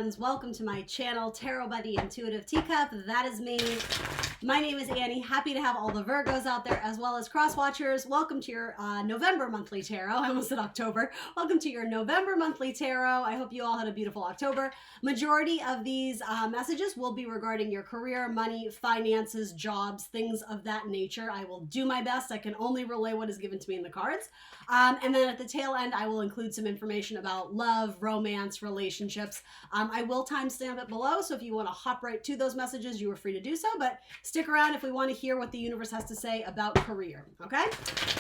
friends. Welcome to my channel, Tarot by the Intuitive Teacup. That is me. My name is Annie. Happy to have all the Virgos out there as well as cross-watchers. Welcome to your November monthly tarot. I almost said October. Welcome to your November monthly tarot. I hope you all had a beautiful October. Majority of these messages will be regarding your career, money, finances, jobs, things of that nature. I will do my best. I can only relay what is given to me in the cards. And then at the tail end, I will include some information about love, romance, relationships. I will timestamp it below, so if you want to hop right to those messages, you are free to do so, but stick around if we want to hear what the universe has to say about career, okay?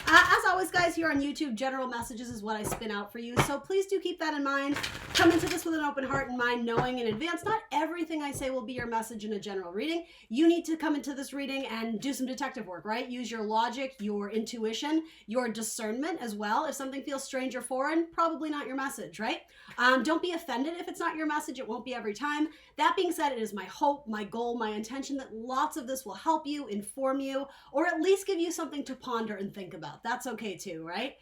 As always, guys, here on YouTube, general messages is what I spin out for you, so please do keep that in mind. Come into this with an open heart and mind, knowing in advance not everything I say will be your message in a general reading. You need to come into this reading and do some detective work, right? Use your logic, your intuition, your discernment as well. If something feels strange or foreign, probably not your message, right? Don't be offended if it's not your message. It won't be every time. That being said, it is my hope, my goal, my intention that lots of this will help you, inform you, or at least give you something to ponder and think about. That's okay too, right?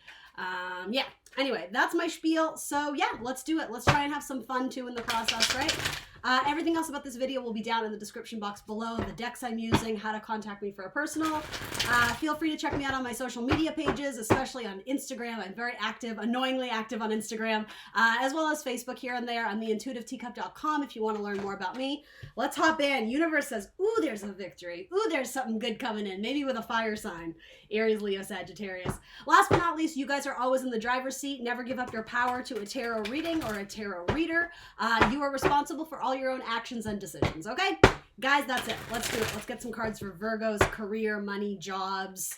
Yeah. Anyway, that's my spiel. So yeah, let's do it. Let's try and have some fun too in the process, right? Everything else about this video will be down in the description box below. The decks I'm using, how to contact me for a personal. Feel free to check me out on my social media pages, especially on Instagram. I'm very active, annoyingly active on Instagram, as well as Facebook here and there on theintuitiveteacup.com if you want to learn more about me. Let's hop in. Universe says, ooh, there's a victory. Ooh, there's something good coming in. Maybe with a fire sign. Aries, Leo, Sagittarius. Last but not least, you guys are always in the driver's seat. Never give up your power to a tarot reading or a tarot reader. You are responsible for all your own actions and decisions, okay? Guys, that's it. Let's do it. Let's get some cards for Virgo's career, money, jobs.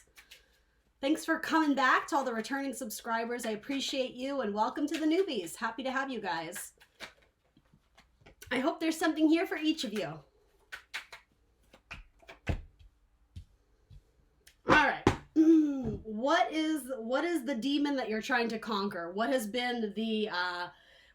Thanks for coming back to all the returning subscribers. I appreciate you, and welcome to the newbies. Happy to have you guys. I hope there's something here for each of you. All right. What is the demon that you're trying to conquer? What has been the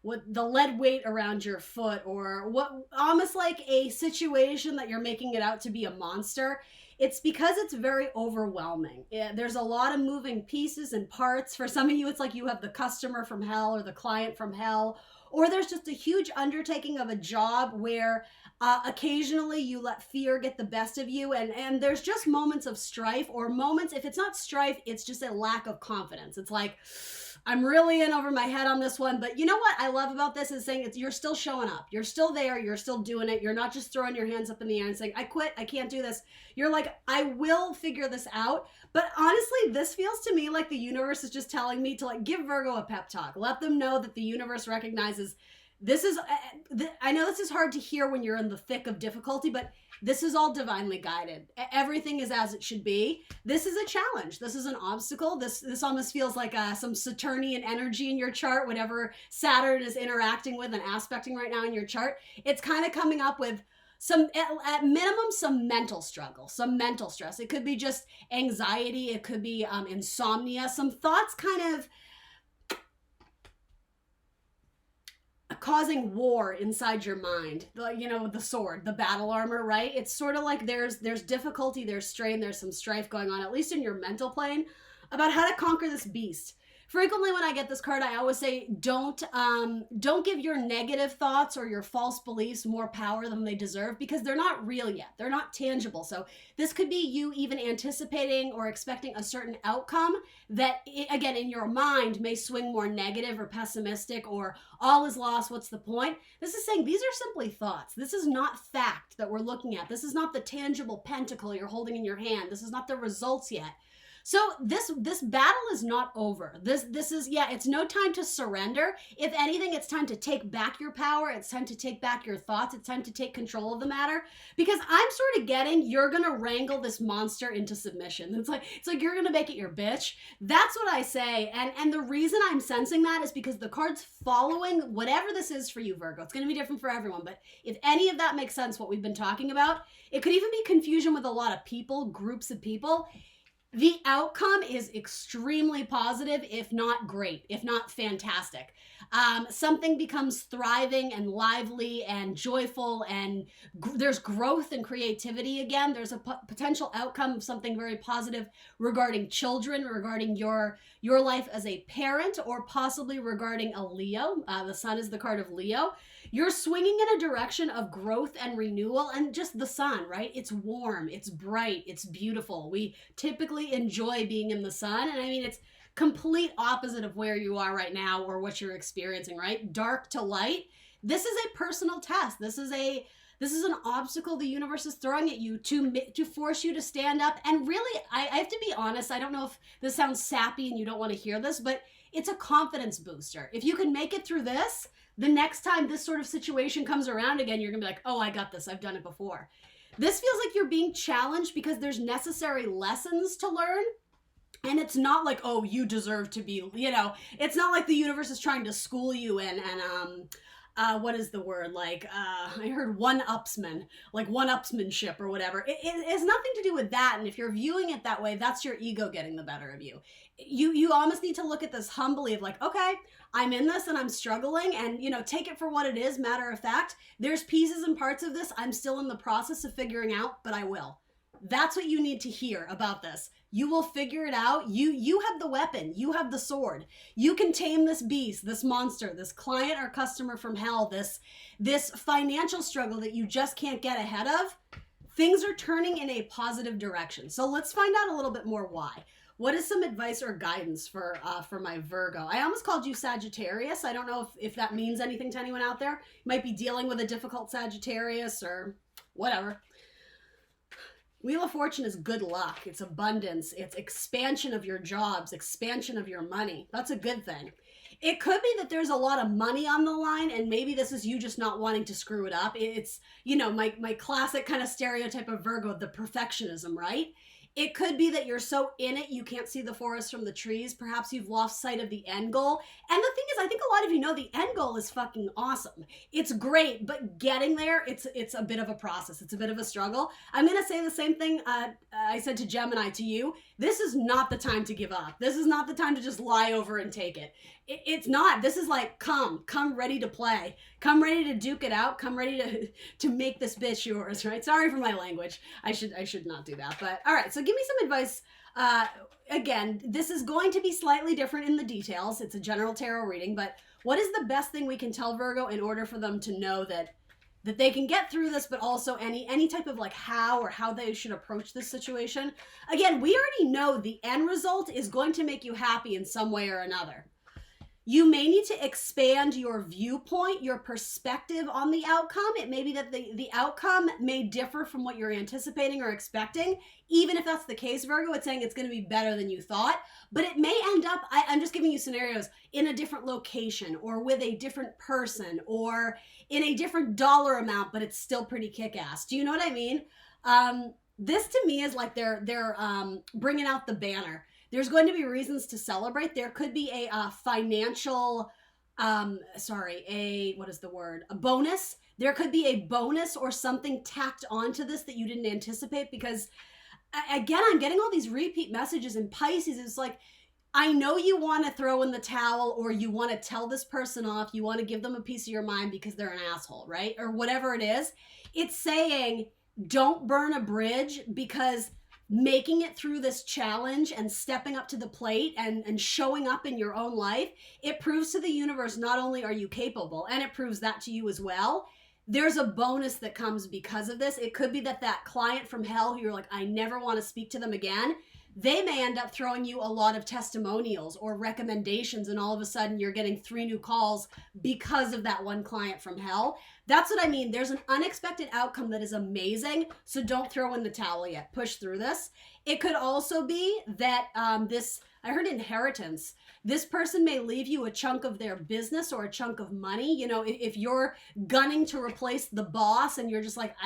lead weight around your foot, or what, almost like a situation that you're making it out to be a monster? It's because it's very overwhelming. There's a lot of moving pieces and parts. For some of you, it's like you have the customer from hell or the client from hell, or there's just a huge undertaking of a job where occasionally you let fear get the best of you, and there's just moments of strife, or moments, if it's not strife, it's just a lack of confidence. It's like, I'm really in over my head on this one, but you know what I love about this is saying you're still showing up. You're still there. You're still doing it. You're not just throwing your hands up in the air and saying, I quit. I can't do this. You're like, I will figure this out. But honestly, this feels to me like the universe is just telling me to like give Virgo a pep talk. Let them know that the universe recognizes this is, I know this is hard to hear when you're in the thick of difficulty, but this is all divinely guided. Everything is as it should be. This is a challenge. This is an obstacle. This almost feels like some Saturnian energy in your chart, whatever Saturn is interacting with and aspecting right now in your chart. It's kind of coming up with some, at minimum, some mental struggle, some mental stress. It could be just anxiety. It could be insomnia, some thoughts kind of causing war inside your mind. You know, the sword, the battle armor, right? It's sort of like there's difficulty, there's strain, there's some strife going on, at least in your mental plane, about how to conquer this beast. Frequently when I get this card, I always say, don't give your negative thoughts or your false beliefs more power than they deserve, because they're not real yet. They're not tangible. So this could be you even anticipating or expecting a certain outcome that, again, in your mind may swing more negative or pessimistic, or all is lost, what's the point? This is saying these are simply thoughts. This is not fact that we're looking at. This is not the tangible pentacle you're holding in your hand. This is not the results yet. So this battle is not over. This is, yeah, it's no time to surrender. If anything, it's time to take back your power. It's time to take back your thoughts. It's time to take control of the matter, because I'm sort of getting, you're going to wrangle this monster into submission. It's like you're going to make it your bitch. That's what I say. And the reason I'm sensing that is because the cards following, whatever this is for you, Virgo, it's going to be different for everyone. But if any of that makes sense, what we've been talking about, it could even be confusion with a lot of people, groups of people. The outcome is extremely positive, if not great, if not fantastic. Something becomes thriving and lively and joyful, and there's growth and creativity again. There's a potential outcome of something very positive regarding children, regarding your life as a parent, or possibly regarding a Leo. The sun is the card of Leo. You're swinging in a direction of growth and renewal, and just the sun, right? It's warm, it's bright, it's beautiful. We typically enjoy being in the sun, and I mean, it's complete opposite of where you are right now or what you're experiencing, right? Dark to light. This is a personal test. This is an obstacle the universe is throwing at you to force you to stand up. And really, I have to be honest, I don't know if this sounds sappy and you don't want to hear this, but it's a confidence booster. If you can make it through this, the next time this sort of situation comes around again, you're gonna be like, oh, I got this, I've done it before. This feels like you're being challenged because there's necessary lessons to learn. And it's not like, oh, you deserve to be, it's not like the universe is trying to school you in and what is the word? I heard one-upsmanship or whatever. It has nothing to do with that. And if you're viewing it that way, that's your ego getting the better of you. You almost need to look at this humbly of like, okay, I'm in this and I'm struggling, and, take it for what it is. Matter of fact, there's pieces and parts of this I'm still in the process of figuring out, but I will. That's what you need to hear about this. You will figure it out. You have the weapon. You have the sword. You can tame this beast, this monster, this client or customer from hell, this financial struggle that you just can't get ahead of. Things are turning in a positive direction. So let's find out a little bit more why. What is some advice or guidance for my Virgo? I almost called you Sagittarius. I don't know if that means anything to anyone out there. You might be dealing with a difficult Sagittarius or whatever. Wheel of Fortune is good luck. It's abundance. It's expansion of your jobs, expansion of your money. That's a good thing. It could be that there's a lot of money on the line, and maybe this is you just not wanting to screw it up. It's, my classic kind of stereotype of Virgo, the perfectionism, right? It could be that you're so in it, you can't see the forest from the trees. Perhaps you've lost sight of the end goal. And the thing is, I think a lot of you know the end goal is fucking awesome. It's great, but getting there, it's a bit of a process. It's a bit of a struggle. I'm going to say the same thing I said to Gemini to you. This is not the time to give up. This is not the time to just lie over and take it. It's not. This is like, come ready to play. Come ready to duke it out. Come ready to make this bitch yours, right? Sorry for my language. I should not do that. But all right, so give me some advice. Again, this is going to be slightly different in the details. It's a general tarot reading, but what is the best thing we can tell Virgo in order for them to know that they can get through this, but also any type of like how they should approach this situation? Again, we already know the end result is going to make you happy in some way or another. You may need to expand your viewpoint, your perspective on the outcome. It may be that the outcome may differ from what you're anticipating or expecting. Even if that's the case, Virgo, it's saying it's going to be better than you thought. But it may end up, I'm just giving you scenarios, in a different location or with a different person or in a different dollar amount, but it's still pretty kick-ass. Do you know what I mean? This to me is like they're bringing out the banner. There's going to be reasons to celebrate. There could be a financial, a bonus. There could be a bonus or something tacked onto this that you didn't anticipate, because again, I'm getting all these repeat messages in Pisces. It's like, I know you want to throw in the towel, or you want to tell this person off. You want to give them a piece of your mind because they're an asshole, right? Or whatever it is. It's saying, don't burn a bridge, because making it through this challenge and stepping up to the plate and showing up in your own life, it proves to the universe not only are you capable, and it proves that to you as well, there's a bonus that comes because of this. It could be that client from hell who you're like, I never want to speak to them again, they may end up throwing you a lot of testimonials or recommendations, and all of a sudden you're getting 3 new calls because of that one client from hell. That's what I mean. There's an unexpected outcome that is amazing, so don't throw in the towel yet. Push through this. It could also be that I heard inheritance. This person may leave you a chunk of their business or a chunk of money. If you're gunning to replace the boss and you're just like,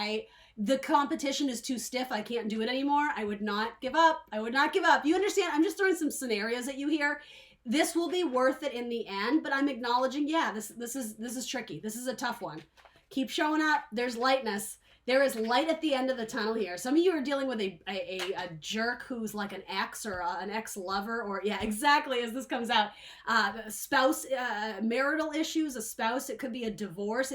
the competition is too stiff, I can't do it anymore, I would not give up. You understand? I'm just throwing some scenarios at you here. This will be worth it in the end, but I'm acknowledging, this is tricky. This is a tough one. Keep showing up. There's lightness. There is light at the end of the tunnel here. Some of you are dealing with a jerk who's like an ex or an ex-lover, or yeah, exactly as this comes out. Spouse, marital issues, a spouse. It could be a divorce.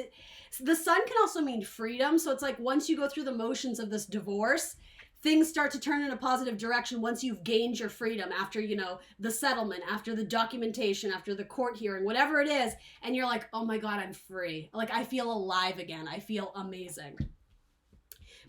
The sun can also mean freedom. So it's like once you go through the motions of this divorce, things start to turn in a positive direction once you've gained your freedom after, you know, the settlement, after the documentation, after the court hearing, whatever it is. And you're like, oh my God, I'm free. Like I feel alive again. I feel amazing.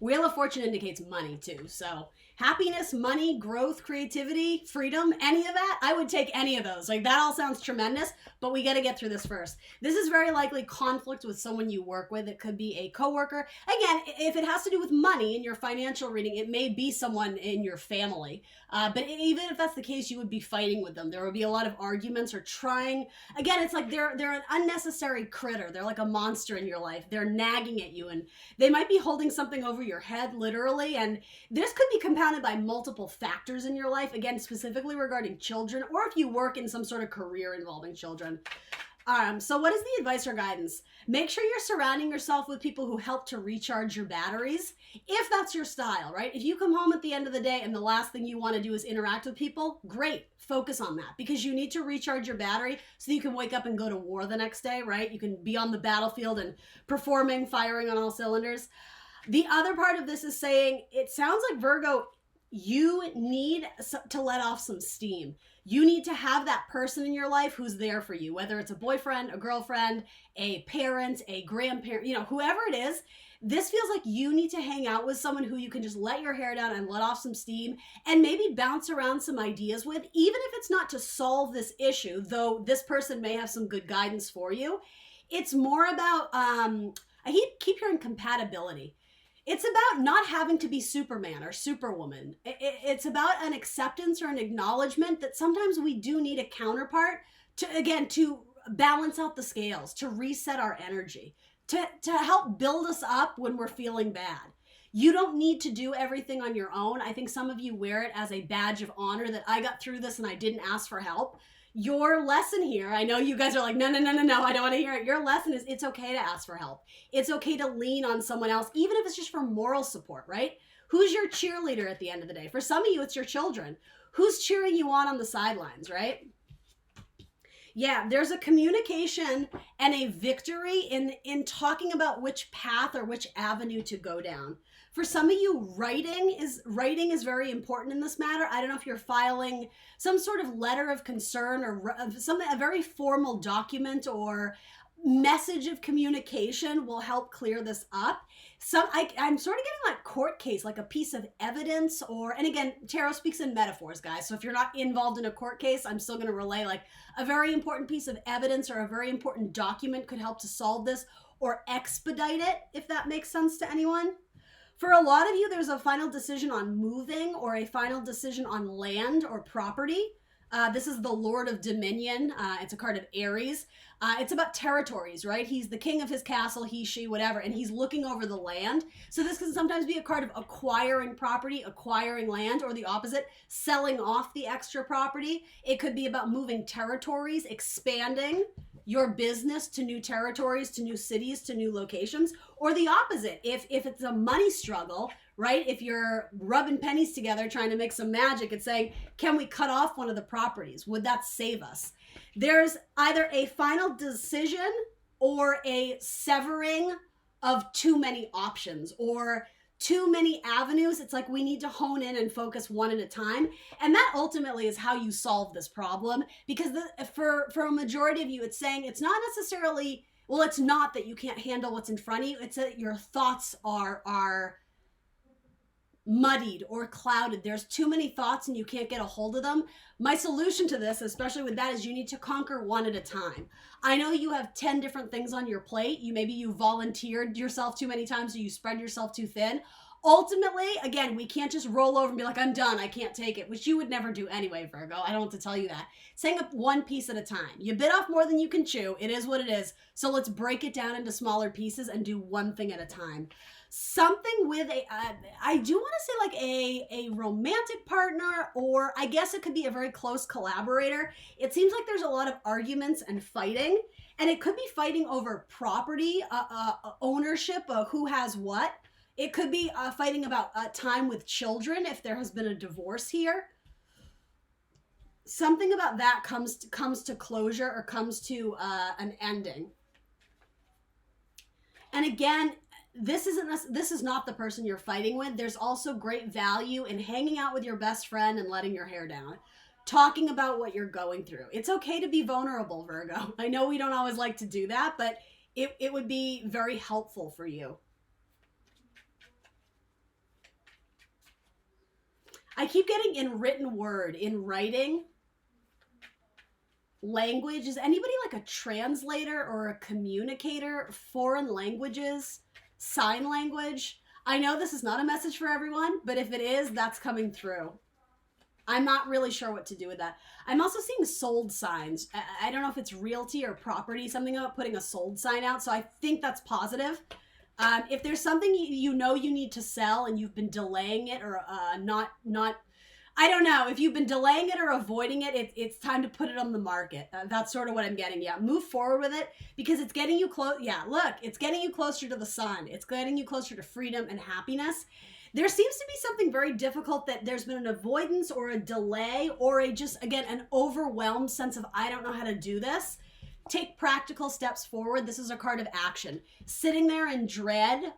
Wheel of Fortune indicates money too. So happiness, money, growth, creativity, freedom, any of that, I would take any of those. Like that all sounds tremendous, but we got to get through this first. This is very likely conflict with someone you work with. It could be a coworker. Again, if it has to do with money in your financial reading, it may be someone in your family. But even if that's the case, you would be fighting with them. There would be a lot of arguments or trying. Again, it's like they're an unnecessary critter. They're like a monster in your life. They're nagging at you, and they might be holding something over your head, literally. And this could be compounded by multiple factors in your life. Again, specifically regarding children, or if you work in some sort of career involving children. So what is the advice or guidance? Make sure you're surrounding yourself with people who help to recharge your batteries, if that's your style, right? If you come home at the end of the day and the last thing you want to do is interact with people, great, focus on that, because you need to recharge your battery so you can wake up and go to war the next day, right? You can be on the battlefield and performing, firing on all cylinders. The other part of this is saying, it sounds like Virgo, you need to let off some steam. You need to have that person in your life who's there for you, whether it's a boyfriend, a girlfriend, a parent, a grandparent, you know, whoever it is. This feels like you need to hang out with someone who you can just let your hair down and let off some steam and maybe bounce around some ideas with, even if it's not to solve this issue, though this person may have some good guidance for you. It's more about, I keep hearing compatibility. It's about not having to be Superman or Superwoman. It's about an acceptance or an acknowledgement that sometimes we do need a counterpart to balance out the scales, to reset our energy, to help build us up when we're feeling bad. You don't need to do everything on your own. I think some of you wear it as a badge of honor that I got through this and I didn't ask for help. Your lesson here, I know you guys are like, no, I don't want to hear it. Your lesson is it's okay to ask for help. It's okay to lean on someone else, even if it's just for moral support, right? Who's your cheerleader at the end of the day? For some of you, it's your children. Who's cheering you on the sidelines, right? Yeah, there's a communication and a victory in talking about which path or which avenue to go down. For some of you, writing is very important in this matter. I don't know if you're filing some sort of letter of concern or a very formal document or message of communication will help clear this up. I'm sort of getting like court case, like a piece of evidence, and again, tarot speaks in metaphors, guys. So if you're not involved in a court case, I'm still going to relay like a very important piece of evidence or a very important document could help to solve this or expedite it, if that makes sense to anyone. For a lot of you, there's a final decision on moving or a final decision on land or property. This is the Lord of Dominion. It's a card of Aries. It's about territories, right? He's the king of his castle, he, she, whatever, and he's looking over the land. So this can sometimes be a card of acquiring property, acquiring land, or the opposite, selling off the extra property. It could be about moving territories, expanding your business to new territories, to new cities, to new locations, or the opposite. If it's a money struggle, right? If you're rubbing pennies together trying to make some magic, it's saying, can we cut off one of the properties? Would that save us? There's either a final decision or a severing of too many options or too many avenues. It's like we need to hone in and focus one at a time. And that ultimately is how you solve this problem. Because for a majority of you, it's saying it's not necessarily, well, it's not that you can't handle what's in front of you. It's that your thoughts are muddied or clouded. There's too many thoughts and you can't get a hold of them. My solution to this, especially with that, is you need to conquer one at a time. I know you have 10 different things on your plate. Maybe you volunteered yourself too many times, so you spread yourself too thin. Ultimately, again, we can't just roll over and be like, I'm done, I can't take it, which you would never do anyway, Virgo. I don't have to tell you that. Saying up one piece at a time. You bit off more than you can chew. It is what it is. So let's break it down into smaller pieces and do one thing at a time. Something with I do want to say like a romantic partner, or I guess it could be a very close collaborator. It seems like there's a lot of arguments and fighting, and it could be fighting over property, ownership of who has what. It could be fighting about time with children if there has been a divorce here. Something about that comes to closure or comes to an ending. And again, this is not the person you're fighting with. There's also great value in hanging out with your best friend and letting your hair down. Talking about what you're going through. It's okay to be vulnerable, Virgo. I know we don't always like to do that, but it would be very helpful for you. I keep getting in written word, in writing, language. Is anybody like a translator or a communicator? Foreign languages, sign language. I know this is not a message for everyone, but if it is, that's coming through. I'm not really sure what to do with that. I'm also seeing sold signs. I don't know if it's realty or property, something about putting a sold sign out. So I think that's positive. If there's something you know you need to sell and you've been delaying it or not, I don't know. If you've been delaying it or avoiding it, it's time to put it on the market. That's sort of what I'm getting. Yeah, move forward with it because it's getting you close. Yeah, look, it's getting you closer to the sun. It's getting you closer to freedom and happiness. There seems to be something very difficult that there's been an avoidance or a delay or again, an overwhelmed sense of, I don't know how to do this. Take practical steps forward. This is a card of action. Sitting there in dread,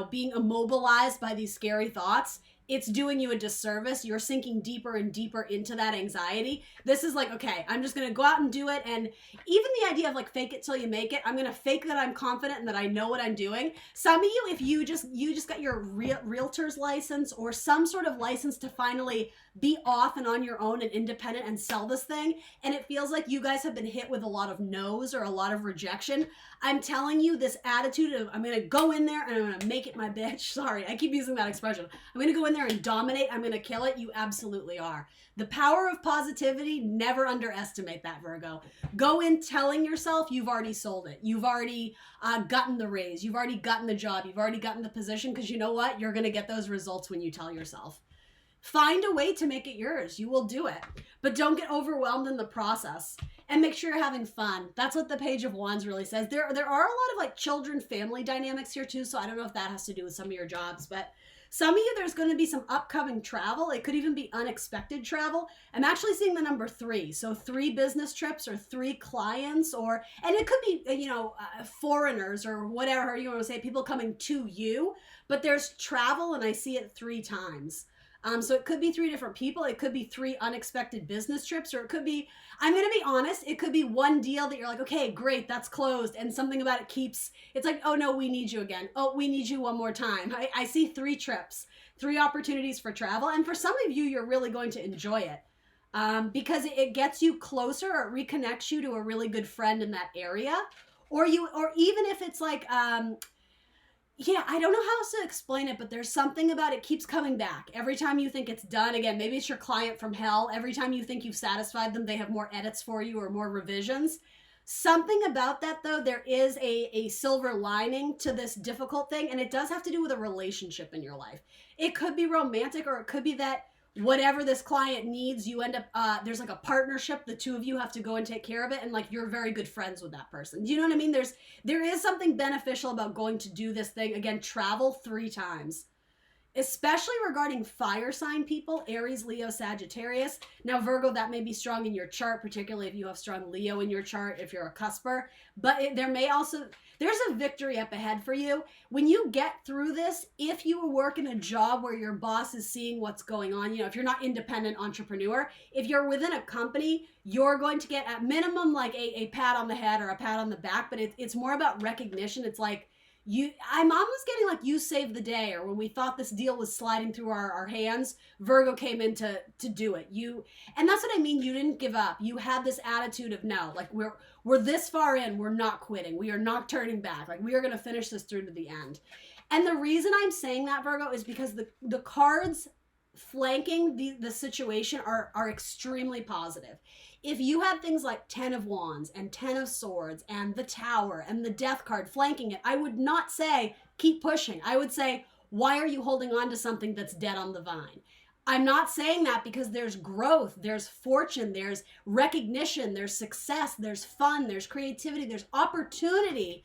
being immobilized by these scary thoughts, it's doing you a disservice. You're sinking deeper and deeper into that anxiety. This is like, okay, I'm just going to go out and do it. And even the idea of like fake it till you make it, I'm going to fake that I'm confident and that I know what I'm doing. Some of you, if you just got your realtor's license or some sort of license to finally be off and on your own and independent and sell this thing, and it feels like you guys have been hit with a lot of no's or a lot of rejection, I'm telling you, this attitude of I'm going to go in there and I'm going to make it my bitch. Sorry, I keep using that expression. I'm going to go in there and dominate. I'm going to kill it. You absolutely are. The power of positivity, never underestimate that, Virgo. Go in telling yourself you've already sold it. You've already gotten the raise. You've already gotten the job. You've already gotten the position because you know what? You're going to get those results when you tell yourself. Find a way to make it yours. You will do it. But don't get overwhelmed in the process. And make sure you're having fun. That's what the Page of Wands really says. There are a lot of like children, family dynamics here too. So I don't know if that has to do with some of your jobs. But some of you, there's going to be some upcoming travel. It could even be unexpected travel. I'm actually seeing the number 3. So 3 business trips or 3 clients and it could be, foreigners or whatever you want to say, people coming to you. But there's travel and I see it 3 times. So it could be 3 different people. It could be 3 unexpected business trips, or it could be, I'm going to be honest, it could be one deal that you're like, okay, great, that's closed. And something about it it's like, oh no, we need you again. Oh, we need you one more time. I see 3 trips, 3 opportunities for travel. And for some of you, you're really going to enjoy it because it gets you closer or it reconnects you to a really good friend in that area. Or even if it's like, I don't know how else to explain it, but there's something about it keeps coming back. Every time you think it's done, again, maybe it's your client from hell. Every time you think you've satisfied them, they have more edits for you or more revisions. Something about that, though, there is a silver lining to this difficult thing, and it does have to do with a relationship in your life. It could be romantic, or it could be that whatever this client needs, you end up, there's like a partnership, the 2 of you have to go and take care of it, and like you're very good friends with that person. Do you know what I mean? There is something beneficial about going to do this thing. Again, travel 3 times. Especially regarding fire sign people, Aries, Leo, Sagittarius. Now, Virgo, that may be strong in your chart, particularly if you have strong Leo in your chart, if you're a cusper. But there's a victory up ahead for you. When you get through this, if you work in a job where your boss is seeing what's going on, if you're not independent entrepreneur, if you're within a company, you're going to get at minimum like a pat on the head or a pat on the back, but it's more about recognition. It's like, I'm almost getting like you saved the day, or when we thought this deal was sliding through our hands, Virgo came in to do it. And that's what I mean. You didn't give up. You had this attitude of no, like we're this far in, we're not quitting. We are not turning back. Like we are going to finish this through to the end. And the reason I'm saying that, Virgo, is because the cards flanking the situation are extremely positive. If you had things like 10 of Wands and 10 of Swords and the Tower and the Death card flanking it, I would not say keep pushing. I would say, why are you holding on to something that's dead on the vine? I'm not saying that because there's growth, there's fortune, there's recognition, there's success, there's fun, there's creativity, there's opportunity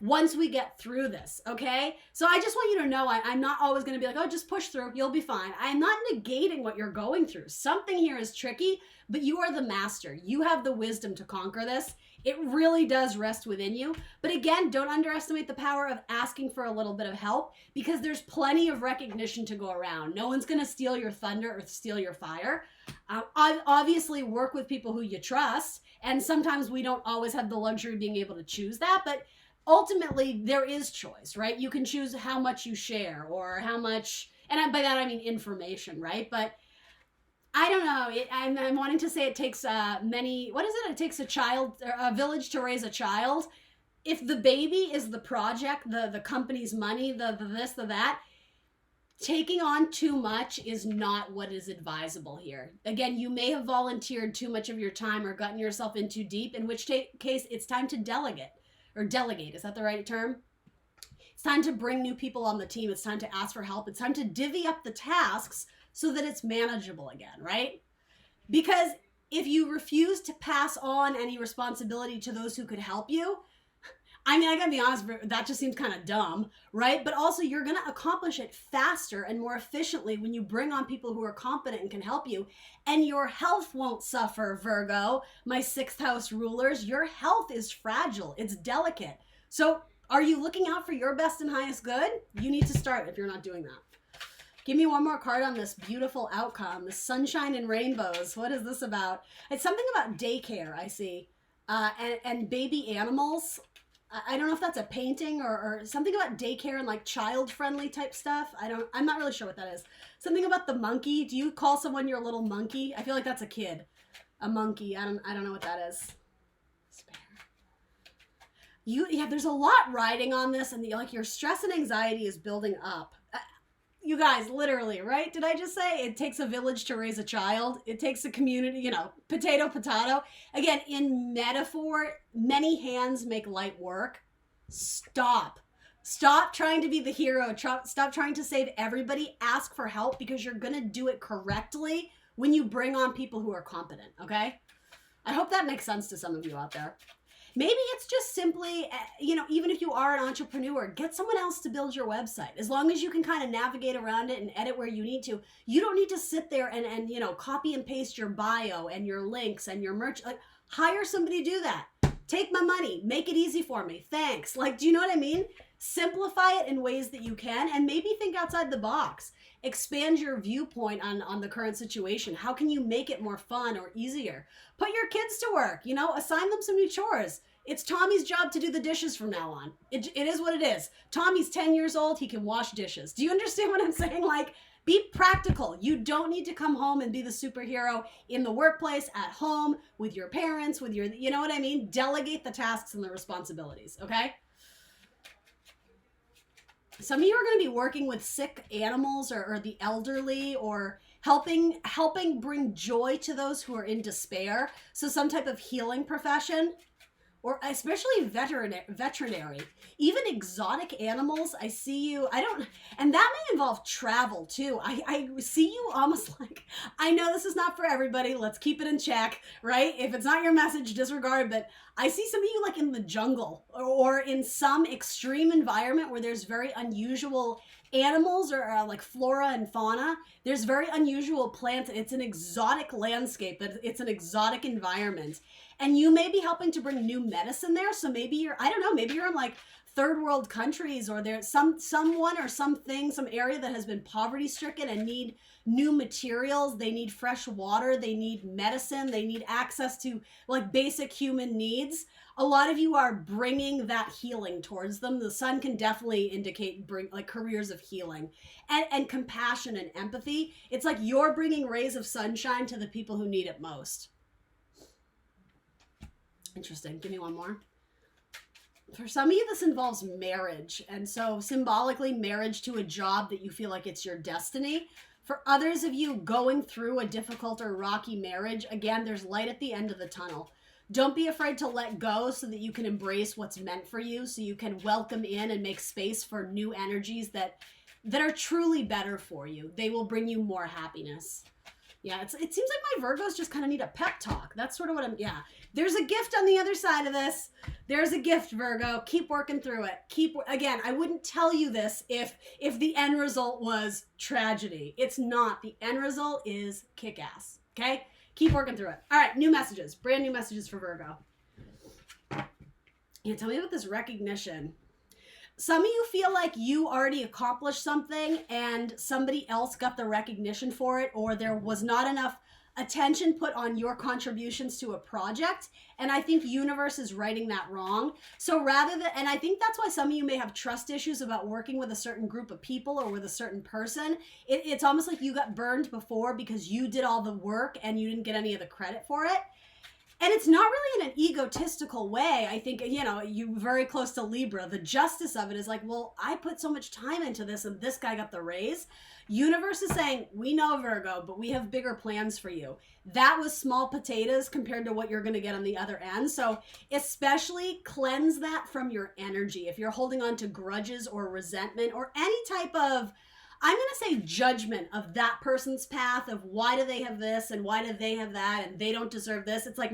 once we get through this, okay? So I just want you to know I'm not always going to be like, oh, just push through, you'll be fine. I'm not negating what you're going through. Something here is tricky, but you are the master. You have the wisdom to conquer this. It really does rest within you. But again, don't underestimate the power of asking for a little bit of help, because there's plenty of recognition to go around. No one's going to steal your thunder or steal your fire. Obviously, work with people who you trust. And sometimes we don't always have the luxury of being able to choose that. But ultimately, there is choice, right? You can choose how much you share or how much, and by that I mean information, right? But I don't know. I'm wanting to say it takes it takes a village to raise a child. If the baby is the project, the company's money, the this, the that, taking on too much is not what is advisable here. Again, you may have volunteered too much of your time or gotten yourself in too deep, in which case it's time to delegate. Or delegate, is that the right term? It's time to bring new people on the team. It's time to ask for help. It's time to divvy up the tasks so that it's manageable again, right? Because if you refuse to pass on any responsibility to those who could help you, I mean, I gotta be honest, that just seems kind of dumb, right? But also, you're gonna accomplish it faster and more efficiently when you bring on people who are competent and can help you. And your health won't suffer, Virgo, my 6th house rulers. Your health is fragile, it's delicate. So are you looking out for your best and highest good? You need to start if you're not doing that. Give me one more card on this beautiful outcome, the sunshine and rainbows. What is this about? It's something about daycare, I see, and baby animals. I don't know if that's a painting or something about daycare and like child-friendly type stuff. I'm not really sure what that is. Something about the monkey. Do you call someone your little monkey? I feel like that's a kid. A monkey. I don't know what that is. Spare. Yeah, there's a lot riding on this, and your stress and anxiety is building up. You guys, literally, right? Did I just say it takes a village to raise a child? It takes a community, potato, potato. Again, in metaphor, many hands make light work. Stop. Stop trying to be the hero. Stop trying to save everybody. Ask for help, because you're going to do it correctly when you bring on people who are competent, okay? I hope that makes sense to some of you out there. Maybe it's just simply, even if you are an entrepreneur, get someone else to build your website. As long as you can kind of navigate around it and edit where you need to, you don't need to sit there and copy and paste your bio and your links and your merch. Like, hire somebody to do that. Take my money. Make it easy for me. Thanks. Do you know what I mean? Simplify it in ways that you can, and maybe think outside the box. Expand your viewpoint on the current situation. How can you make it more fun or easier? Put your kids to work, assign them some new chores. It's Tommy's job to do the dishes from now on. It is what it is. Tommy's 10 years old. He can wash dishes. Do you understand what I'm saying? Be practical. You don't need to come home and be the superhero in the workplace, at home, with your parents, with your, you know what I mean? Delegate the tasks and the responsibilities, okay? Some of you are going to be working with sick animals or the elderly, or helping bring joy to those who are in despair. So some type of healing profession, or especially veterinary, even exotic animals. I see you. And that may involve travel too. I see you almost like, I know this is not for everybody. Let's keep it in check, right? If it's not your message, disregard. But I see some of you in the jungle or in some extreme environment where there's very unusual animals or flora and fauna. There's very unusual plants. It's an exotic landscape. It's an exotic environment. And you may be helping to bring new medicine there. So maybe you're in third world countries, or there's someone or something, some area that has been poverty stricken and need new materials. They need fresh water. They need medicine. They need access to basic human needs. A lot of you are bringing that healing towards them. The sun can definitely indicate careers of healing and compassion and empathy. It's like you're bringing rays of sunshine to the people who need it most. Interesting. Give me one more. For some of you, this involves marriage. And so symbolically, marriage to a job that you feel like it's your destiny. For others of you going through a difficult or rocky marriage, again, there's light at the end of the tunnel. Don't be afraid to let go so that you can embrace what's meant for you, so you can welcome in and make space for new energies that are truly better for you. They will bring you more happiness. Yeah, it seems like my Virgos just kind of need a pep talk. That's sort of what yeah. There's a gift on the other side of this. There's a gift, Virgo. Keep working through it. Again, I wouldn't tell you this if the end result was tragedy. It's not. The end result is kick-ass, okay? Keep working through it. All right, new messages. Brand new messages for Virgo. Yeah, tell me about this recognition. Some of you feel like you already accomplished something and somebody else got the recognition for it, or there was not enough attention put on your contributions to a project. And I think universe is righting that wrong. So and I think that's why some of you may have trust issues about working with a certain group of people or with a certain person. It's almost like you got burned before because you did all the work and you didn't get any of the credit for it. And it's not really in an egotistical way. I think, you're very close to Libra. The justice of it is like, well, I put so much time into this and this guy got the raise. Universe is saying, we know, Virgo, but we have bigger plans for you. That was small potatoes compared to what you're going to get on the other end. So especially cleanse that from your energy. If you're holding on to grudges or resentment or any type of, I'm going to say, judgment of that person's path of why do they have this and why do they have that and they don't deserve this. It's like,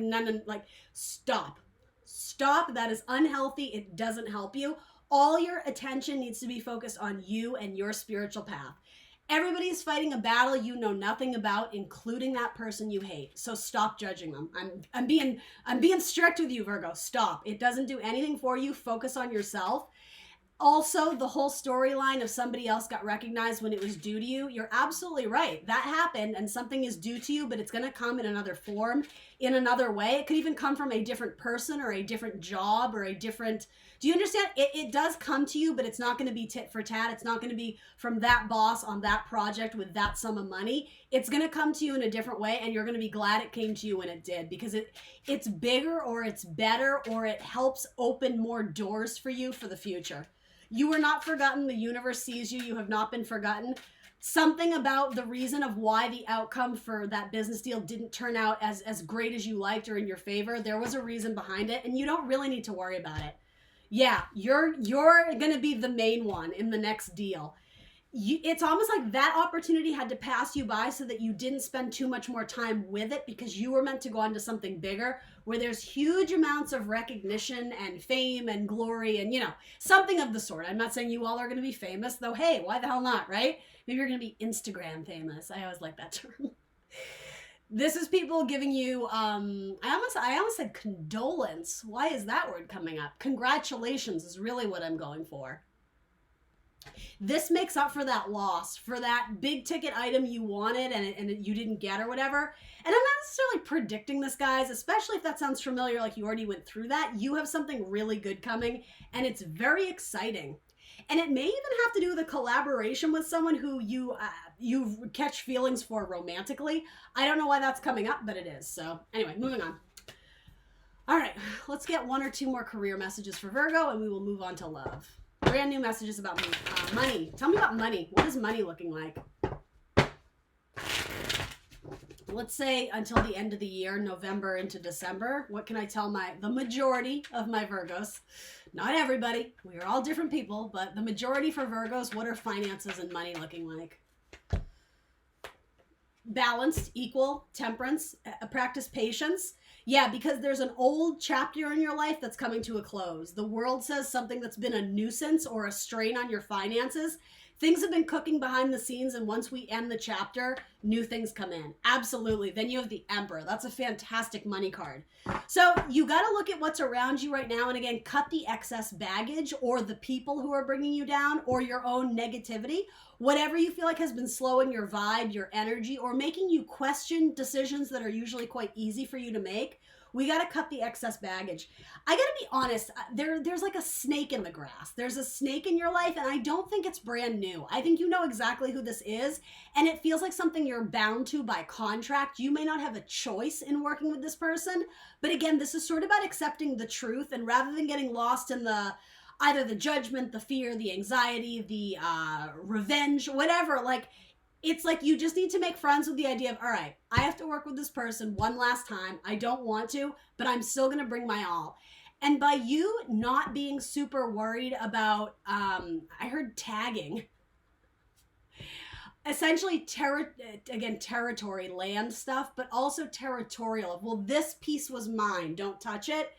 stop. Stop. That is unhealthy. It doesn't help you. All your attention needs to be focused on you and your spiritual path. Everybody's fighting a battle you know nothing about, including that person you hate. So stop judging them. I'm being strict with you, Virgo. Stop. It doesn't do anything for you. Focus on yourself. Also, the whole storyline of somebody else got recognized when it was due to you, you're absolutely right. That happened and something is due to you, but it's going to come in another form, in another way. It could even come from a different person or a different job or a different... Do you understand? It does come to you, but it's not going to be tit for tat. It's not going to be from that boss on that project with that sum of money. It's going to come to you in a different way, and you're going to be glad it came to you when it did, because it's bigger or it's better or it helps open more doors for you for the future. You are not forgotten. The universe sees you. You have not been forgotten. Something about the reason of why the outcome for that business deal didn't turn out as great as you liked or in your favor. There was a reason behind it, and you don't really need to worry about it. Yeah, you're going to be the main one in the next deal. It's almost like that opportunity had to pass you by so that you didn't spend too much more time with it, because you were meant to go on to something bigger where there's huge amounts of recognition and fame and glory and, something of the sort. I'm not saying you all are going to be famous, though. Hey, why the hell not, right? Maybe you're going to be Instagram famous. I always like that term. This is people giving you, I almost said condolence. Why is that word coming up? Congratulations is really what I'm going for. This makes up for that loss, for that big ticket item you wanted and you didn't get or whatever. And I'm not necessarily predicting this, guys, especially if that sounds familiar, like you already went through that. You have something really good coming, and it's very exciting. And it may even have to do with a collaboration with someone who you catch feelings for romantically. I don't know why that's coming up, but it is. So anyway, moving on. All right, let's get one or two more career messages for Virgo, and we will move on to love. Brand new messages about money. Tell me about money. What is money looking like? Let's say until the end of the year, November into December. What can I tell the majority of my Virgos? Not everybody. We are all different people, but the majority for Virgos, what are finances and money looking like? Balanced, equal, temperance, practice patience. Yeah, because there's an old chapter in your life that's coming to a close. The world says something that's been a nuisance or a strain on your finances. Things have been cooking behind the scenes, and once we end the chapter, new things come in. Absolutely. Then you have the Emperor. That's a fantastic money card. So you got to look at what's around you right now, and again, cut the excess baggage or the people who are bringing you down or your own negativity. Whatever you feel like has been slowing your vibe, your energy, or making you question decisions that are usually quite easy for you to make. We got to cut the excess baggage. I got to be honest, there's like a snake in the grass. There's a snake in your life, and I don't think it's brand new. I think you know exactly who this is, and it feels like something you're bound to by contract. You may not have a choice in working with this person, but again, this is sort of about accepting the truth, and rather than getting lost in either the judgment, the fear, the anxiety, the revenge, whatever, it's like you just need to make friends with the idea of, all right, I have to work with this person one last time. I don't want to, but I'm still going to bring my all. And by you not being super worried about, I heard tagging. essentially territory, land stuff, but also territorial. Well, this piece was mine, don't touch it.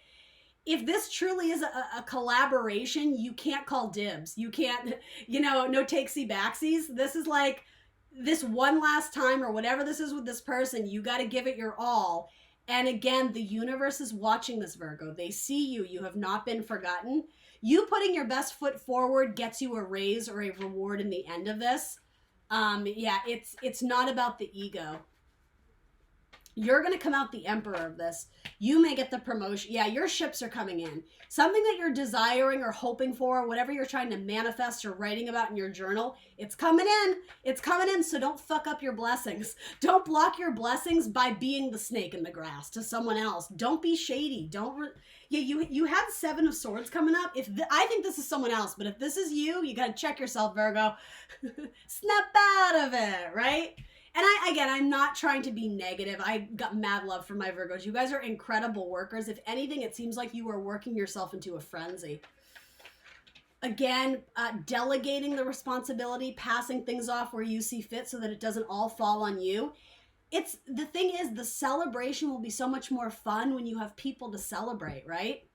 If this truly is a collaboration, you can't call dibs. You can't, no takesy backsies. This is like this one last time or whatever this is with this person. You got to give it your all. And again, the universe is watching this, Virgo. They see you. You have not been forgotten. You putting your best foot forward gets you a raise or a reward in the end of this. It's not about the ego. You're going to come out the emperor of this. You may get the promotion. Yeah, your ships are coming in. Something that you're desiring or hoping for, whatever you're trying to manifest or writing about in your journal, it's coming in. It's coming in, so don't fuck up your blessings. Don't block your blessings by being the snake in the grass to someone else. Don't be shady. You had Seven of Swords coming up. I think this is someone else, but if this is you, you got to check yourself, Virgo. Snap out of it, right? And I'm not trying to be negative. I got mad love for my Virgos. You guys are incredible workers. If anything, it seems like you are working yourself into a frenzy. Again, delegating the responsibility, passing things off where you see fit so that it doesn't all fall on you. The thing is, the celebration will be so much more fun when you have people to celebrate, right?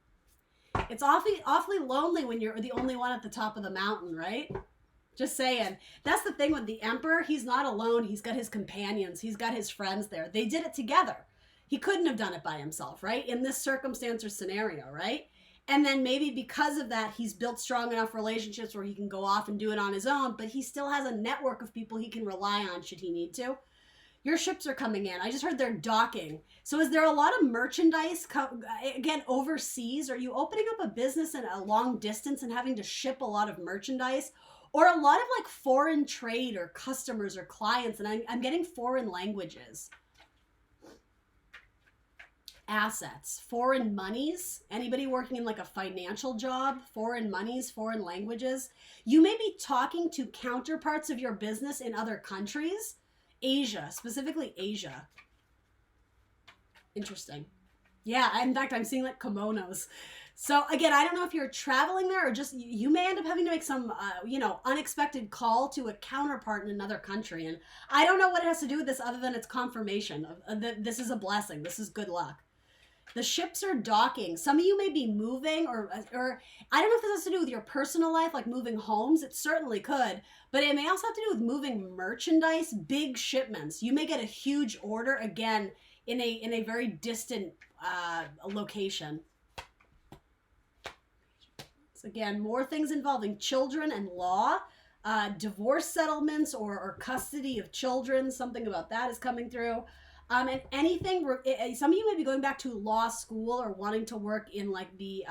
It's awfully lonely when you're the only one at the top of the mountain, right? Just saying. That's the thing with the Emperor. He's not alone. He's got his companions. He's got his friends there. They did it together. He couldn't have done it by himself, right? In this circumstance or scenario, right? And then maybe because of that, he's built strong enough relationships where he can go off and do it on his own, but he still has a network of people he can rely on should he need to. Your ships are coming in. I just heard they're docking. So is there a lot of merchandise, again, overseas? Are you opening up a business in a long distance and having to ship a lot of merchandise? Or a lot of like foreign trade or customers or clients, and I'm getting foreign languages. Assets, foreign monies. Anybody working in like a financial job, foreign monies, foreign languages. You may be talking to counterparts of your business in other countries. Asia, specifically Asia. Interesting. Yeah, in fact, I'm seeing like kimonos. So again, I don't know if you're traveling there or just you may end up having to make some, unexpected call to a counterpart in another country. And I don't know what it has to do with this other than it's confirmation of this is a blessing. This is good luck. The ships are docking. Some of you may be moving or I don't know if this has to do with your personal life, like moving homes. It certainly could, but it may also have to do with moving merchandise, big shipments. You may get a huge order again in a very distant location. Again, more things involving children and law, divorce settlements or custody of children. Something about that is coming through. And anything, some of you may be going back to law school or wanting to work in like the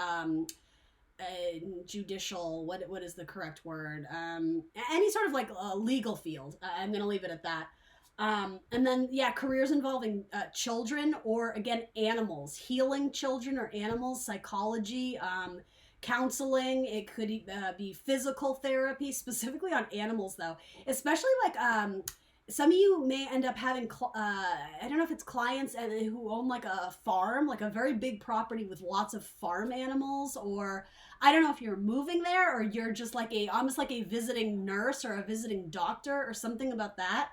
judicial, what is the correct word? Any sort of like legal field. I'm going to leave it at that. And then, careers involving children or, again, animals. Healing children or animals, psychology, counseling. It could be physical therapy, specifically on animals though, especially like some of you may end up having I don't know if it's clients who own like a farm, like a very big property with lots of farm animals, or I don't know if you're moving there or you're just like almost like a visiting nurse or a visiting doctor or something about that.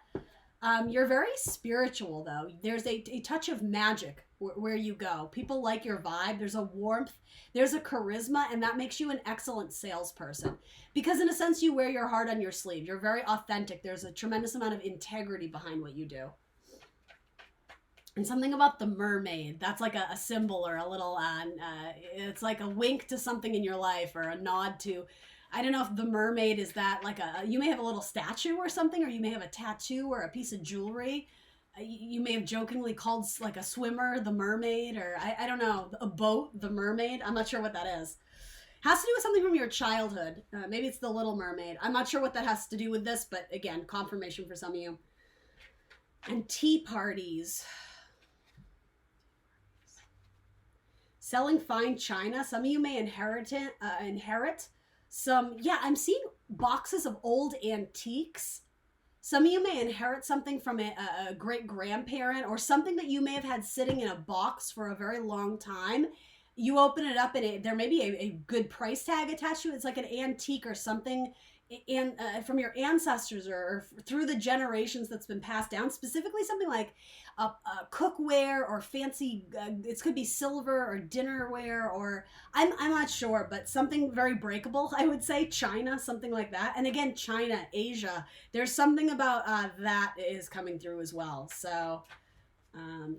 You're very spiritual though. There's a touch of magic where you go. People like your vibe. There's a warmth, there's a charisma, and that makes you an excellent salesperson. Because in a sense, you wear your heart on your sleeve. You're very authentic. There's a tremendous amount of integrity behind what you do. And something about the mermaid, that's like a symbol or a little, it's like a wink to something in your life or a nod to, I don't know if the mermaid is that like you may have a little statue or something, or you may have a tattoo or a piece of jewelry. You may have jokingly called like a swimmer the mermaid, or I don't know, a boat the mermaid. I'm not sure what that is. Has to do with something from your childhood. Maybe it's the Little Mermaid. I'm not sure what that has to do with this, but again, confirmation for some of you. And tea parties. Selling fine china. Some of you may inherit some, I'm seeing boxes of old antiques. Some of you may inherit something from a great-grandparent or something that you may have had sitting in a box for a very long time. You open it up and there may be a good price tag attached to it. It's like an antique or something and from your ancestors or through the generations that's been passed down, specifically something like a cookware or fancy, it could be silver or dinnerware, or I'm not sure, but something very breakable, I would say, China, something like that. And again, China, Asia, there's something about that is coming through as well. So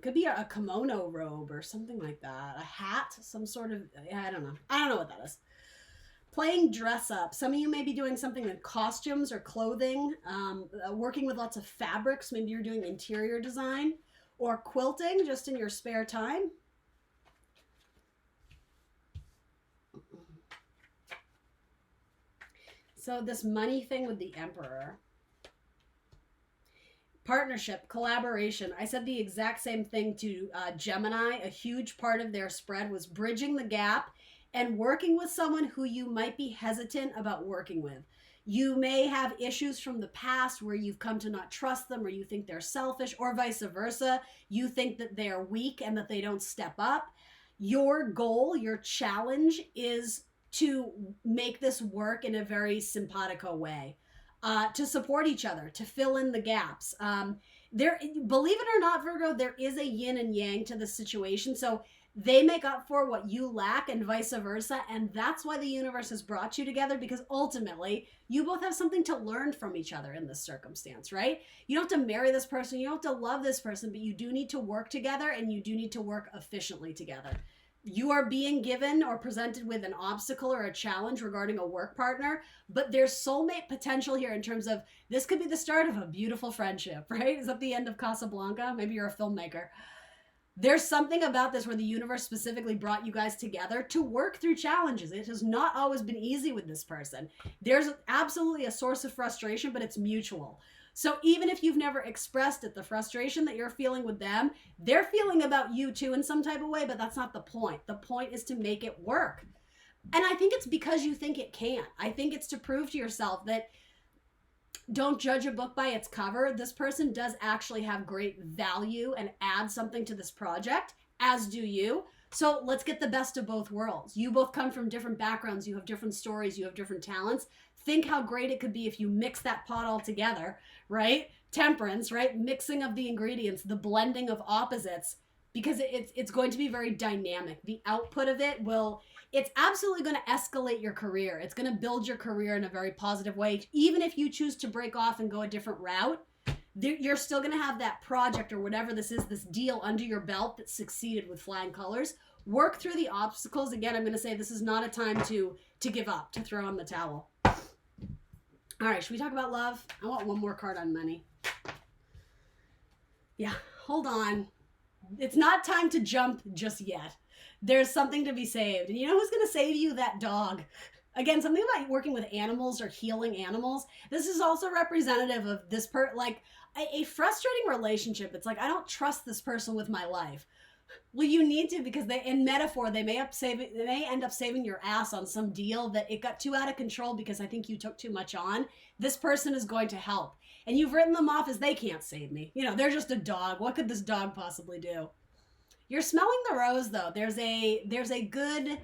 could be a kimono robe or something like that, a hat, some sort of, I don't know what that is. Playing dress up. Some of you may be doing something in costumes or clothing, working with lots of fabrics. Maybe you're doing interior design or quilting just in your spare time. So this money thing with the Emperor. Partnership, collaboration. I said the exact same thing to Gemini. A huge part of their spread was bridging the gap and working with someone who you might be hesitant about working with. You may have issues from the past where you've come to not trust them, or you think they're selfish, or vice versa. You think that they're weak and that they don't step up. Your goal, your challenge is to make this work in a very simpatico way, to support each other, to fill in the gaps. Believe it or not, Virgo, there is a yin and yang to the situation. So they make up for what you lack and vice versa. And that's why the universe has brought you together, because ultimately you both have something to learn from each other in this circumstance, right? You don't have to marry this person. You don't have to love this person, but you do need to work together, and you do need to work efficiently together. You are being given or presented with an obstacle or a challenge regarding a work partner, but there's soulmate potential here in terms of this could be the start of a beautiful friendship, right? Is that the end of Casablanca? Maybe you're a filmmaker. There's something about this where the universe specifically brought you guys together to work through challenges. It has not always been easy with this person. There's absolutely a source of frustration, but it's mutual. So even if you've never expressed it, the frustration that you're feeling with them, they're feeling about you too in some type of way, but that's not the point. The point is to make it work. And I think it's because you think it can't. I think it's to prove to yourself that don't judge a book by its cover. This person does actually have great value and add something to this project, as do you. So let's get the best of both worlds. You both come from different backgrounds. You have different stories. You have different talents. Think how great it could be if you mix that pot all together, right? Temperance, right? Mixing of the ingredients, the blending of opposites, because it's going to be very dynamic. The output of it it's absolutely going to escalate your career. It's going to build your career in a very positive way. Even if you choose to break off and go a different route, you're still going to have that project or whatever this is, this deal under your belt that succeeded with flying colors. Work through the obstacles. Again, I'm going to say this is not a time to give up, to throw in the towel. All right, should we talk about love? I want one more card on money. Yeah, hold on. It's not time to jump just yet. There's something to be saved. And you know who's going to save you? That dog. Again, something about working with animals or healing animals. This is also representative of this like a frustrating relationship. It's like, I don't trust this person with my life. Well, you need to, because in metaphor, they may end up saving your ass on some deal that it got too out of control because I think you took too much on. This person is going to help. And you've written them off as they can't save me. You know, they're just a dog. What could this dog possibly do? You're smelling the rose, though. There's a good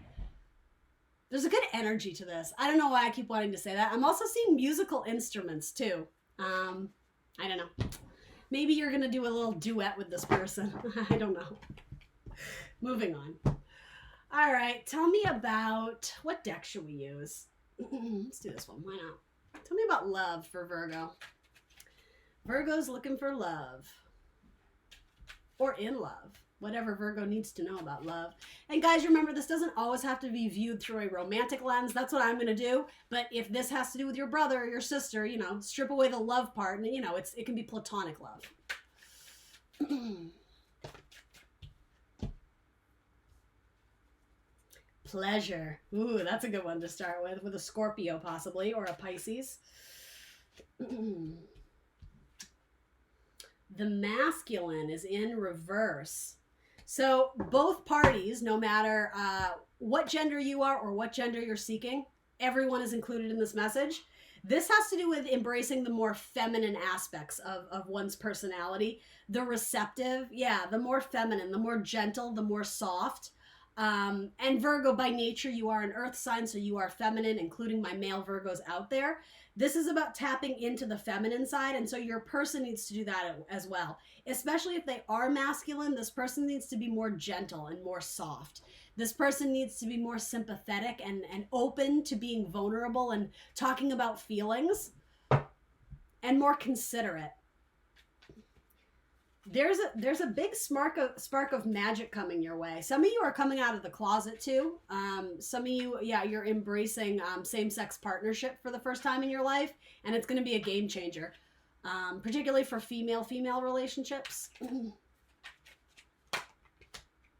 energy to this. I don't know why I keep wanting to say that. I'm also seeing musical instruments, too. I don't know. Maybe you're going to do a little duet with this person. I don't know. Moving on. All right. Tell me about, what deck should we use? Let's do this one. Why not? Tell me about love for Virgo. Virgo's looking for love. Or in love. Whatever Virgo needs to know about love. And guys, remember, this doesn't always have to be viewed through a romantic lens. That's what I'm going to do. But if this has to do with your brother or your sister, you know, strip away the love part. And, you know, it can be platonic love. Pleasure. Ooh, that's a good one to start with a Scorpio possibly, or a Pisces. The masculine is in reverse. So both parties, no matter what gender you are or what gender you're seeking, everyone is included in this message. This has to do with embracing the more feminine aspects of one's personality. The receptive, the more feminine, the more gentle, the more soft. And Virgo, by nature, you are an earth sign, so you are feminine, including my male Virgos out there. This is about tapping into the feminine side, and so your person needs to do that as well. Especially if they are masculine, this person needs to be more gentle and more soft. This person needs to be more sympathetic and open to being vulnerable and talking about feelings, and more considerate. There's a big spark of magic coming your way. Some of you are coming out of the closet too. Some of you, yeah, you're embracing same-sex partnership for the first time in your life, and it's going to be a game changer, particularly for female-female relationships.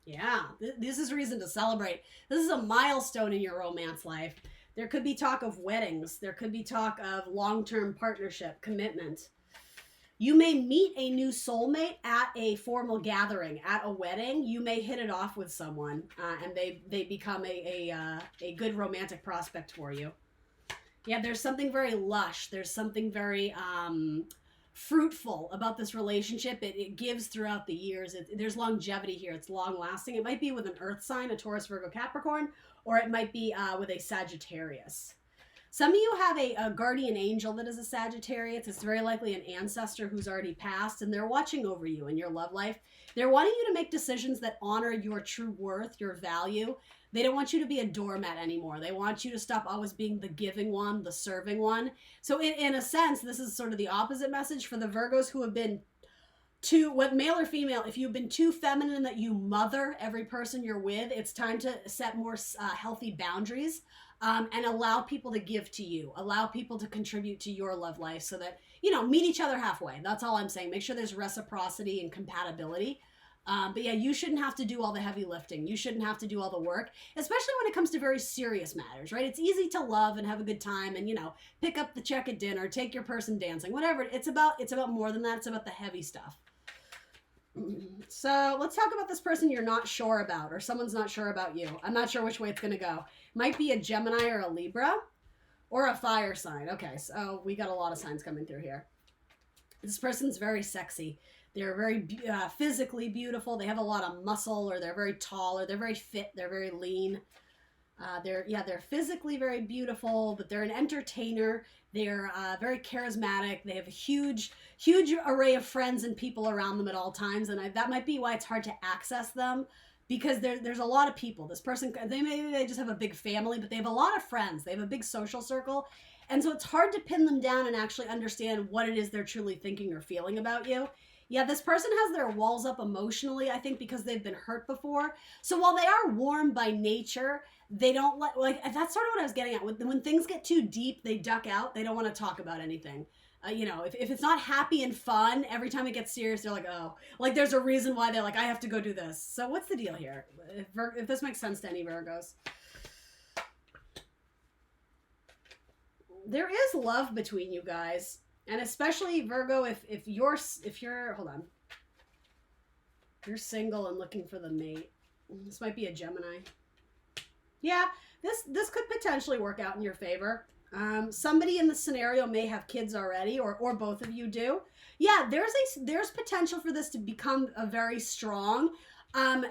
Yeah, this is reason to celebrate. This is a milestone in your romance life. There could be talk of weddings. There could be talk of long-term partnership, commitment. You may meet a new soulmate at a formal gathering, at a wedding. You may hit it off with someone, and they become a good romantic prospect for you. Yeah, there's something very lush. There's something very fruitful about this relationship. It gives throughout the years. There's longevity here. It's long lasting. It might be with an earth sign, a Taurus, Virgo, Capricorn, or it might be with a Sagittarius. Some of you have a guardian angel that is a Sagittarius. It's very likely an ancestor who's already passed, and they're watching over you in your love life. They're wanting you to make decisions that honor your true worth, your value. They don't want you to be a doormat anymore. They want you to stop always being the giving one, the serving one. So in a sense, this is sort of the opposite message for the Virgos who have been male or female, if you've been too feminine that you mother every person you're with, it's time to set more healthy boundaries. And allow people to give to you, allow people to contribute to your love life so that, meet each other halfway. That's all I'm saying. Make sure there's reciprocity and compatibility. But yeah, you shouldn't have to do all the heavy lifting. You shouldn't have to do all the work, especially when it comes to very serious matters, right? It's easy to love and have a good time and, pick up the check at dinner, take your person dancing, whatever. It's about more than that. It's about the heavy stuff. So let's talk about this person you're not sure about, or someone's not sure about you. I'm not sure which way it's going to go. Might be a Gemini or a Libra or a fire sign. Okay, so we got a lot of signs coming through here. This person's very sexy. They're very physically beautiful. They have a lot of muscle, or they're very tall, or they're very fit. They're very lean. They're physically very beautiful, but they're an entertainer. They're very charismatic. They have a huge array of friends and people around them at all times, and that might be why it's hard to access them, because there's a lot of people. This person, they just have a big family, but they have a lot of friends. They have a big social circle, and so it's hard to pin them down and actually understand what it is they're truly thinking or feeling about you. Yeah, this person has their walls up emotionally, I think, because they've been hurt before. So while they are warm by nature, they don't like that's sort of what I was getting at. When things get too deep, they duck out. They don't want to talk about anything. If it's not happy and fun, every time it gets serious, they're like, oh, like there's a reason why they're like, I have to go do this. So what's the deal here? If this makes sense to any Virgos. There is love between you guys. And especially Virgo, if you're hold on, you're single and looking for the mate. This might be a Gemini. Yeah, this could potentially work out in your favor. Somebody in the scenario may have kids already, or both of you do. Yeah, there's potential for this to become a very strong.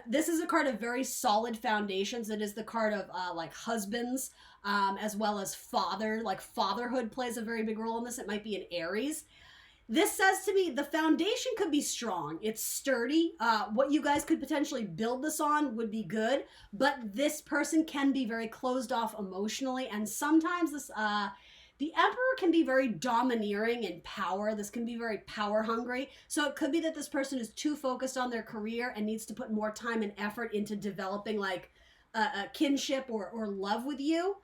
This is a card of very solid foundations. It is the card of like husbands, as well as father. Like fatherhood plays a very big role in this. It might be an Aries. This says to me the foundation could be strong. It's sturdy. What you guys could potentially build this on would be good, but this person can be very closed off emotionally, and sometimes this the Emperor can be very domineering in power. This can be very power hungry. So it could be that this person is too focused on their career and needs to put more time and effort into developing like a kinship or love with you.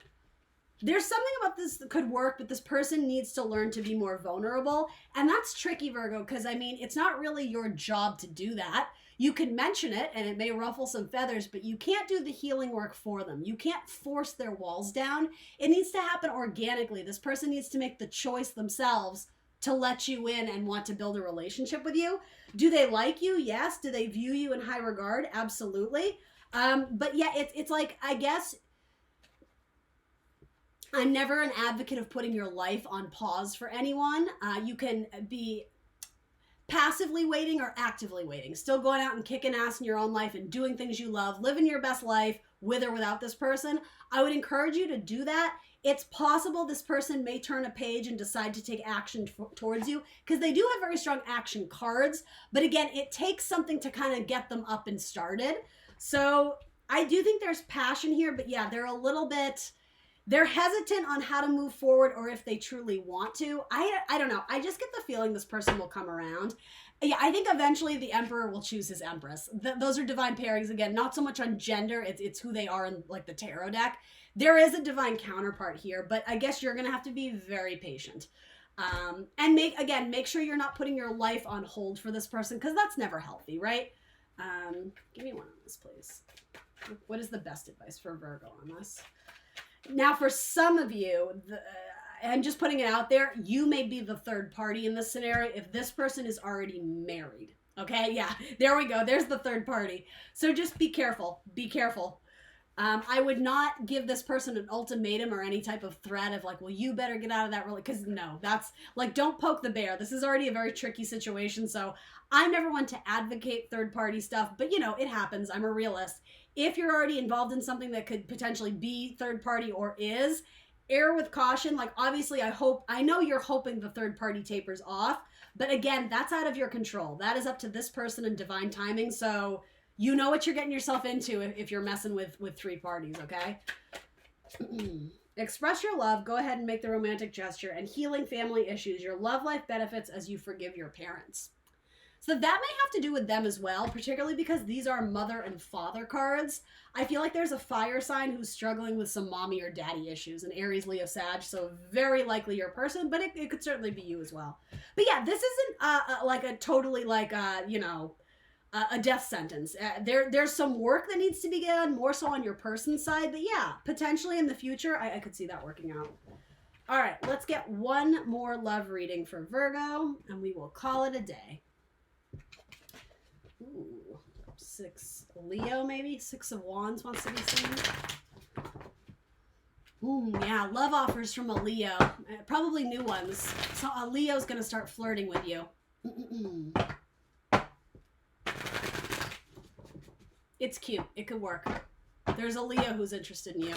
There's something about this that could work, but this person needs to learn to be more vulnerable. And that's tricky, Virgo, because it's not really your job to do that. You can mention it and it may ruffle some feathers, but you can't do the healing work for them. You can't force their walls down. It needs to happen organically. This person needs to make the choice themselves to let you in and want to build a relationship with you. Do they like you? Yes. Do they view you in high regard? Absolutely. But yeah, it's like, I guess, I'm never an advocate of putting your life on pause for anyone. You can be passively waiting or actively waiting, still going out and kicking ass in your own life and doing things you love, living your best life with or without this person, I would encourage you to do that. It's possible this person may turn a page and decide to take action towards you, because they do have very strong action cards. But again, it takes something to kind of get them up and started. So I do think there's passion here, but yeah, they're hesitant on how to move forward or if they truly want to. I don't know. I just get the feeling this person will come around. Yeah, I think eventually the Emperor will choose his Empress. Those are divine pairings. Again, not so much on gender. It's who they are in like the tarot deck. There is a divine counterpart here, but I guess you're going to have to be very patient. And make sure you're not putting your life on hold for this person, because that's never healthy, right? Give me one on this, please. What is the best advice for Virgo on this? Now, for some of you, I'm just putting it out there, you may be the third party in this scenario if this person is already married. Okay, yeah, there we go. There's the third party. So just be careful. Be careful. I would not give this person an ultimatum or any type of threat of like, well, you better get out of that really, because no, that's like, don't poke the bear. This is already a very tricky situation. So I'm never one to advocate third party stuff, but you know, it happens. I'm a realist. If you're already involved in something that could potentially be third party or is, err with caution. Like, obviously, I know you're hoping the third party tapers off, but again, that's out of your control. That is up to this person and divine timing. So you know what you're getting yourself into if you're messing with three parties, okay? Express your love. Go ahead and make the romantic gesture. And healing family issues. Your love life benefits as you forgive your parents. So that may have to do with them as well, particularly because these are mother and father cards. I feel like there's a fire sign who's struggling with some mommy or daddy issues, an Aries, Leo, Sag, so very likely your person, but it could certainly be you as well. But yeah, this isn't like a totally like, a death sentence. There's some work that needs to be done, more so on your person's side, but yeah, potentially in the future, I could see that working out. All right, let's get one more love reading for Virgo, and we will call it a day. Ooh, 6 Leo, maybe? 6 of Wands wants to be seen. Ooh, yeah, love offers from a Leo. Probably new ones. So a Leo's going to start flirting with you. It's cute. It could work. There's a Leo who's interested in you.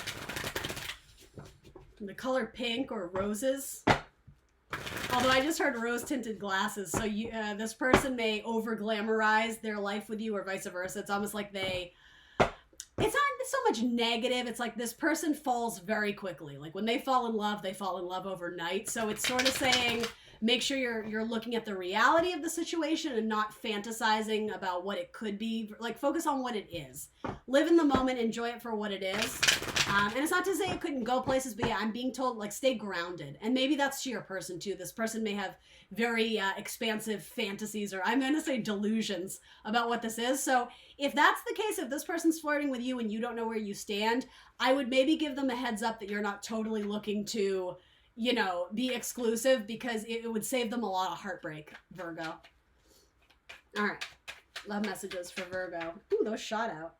The color pink or roses. Although I just heard rose-tinted glasses, so this person may over-glamorize their life with you or vice versa. It's almost like it's not so much negative. It's like this person falls very quickly. Like when they fall in love overnight. So it's sort of saying, make sure you're looking at the reality of the situation and not fantasizing about what it could be. Like, focus on what it is. Live in the moment, enjoy it for what it is. And it's not to say it couldn't go places, but yeah, I'm being told, like, stay grounded. And maybe that's to your person, too. This person may have very expansive fantasies, or I'm going to say delusions about what this is. So if that's the case, if this person's flirting with you and you don't know where you stand, I would maybe give them a heads up that you're not totally looking to, you know, be exclusive, because it would save them a lot of heartbreak, Virgo. All right. Love messages for Virgo. Ooh, those shot out.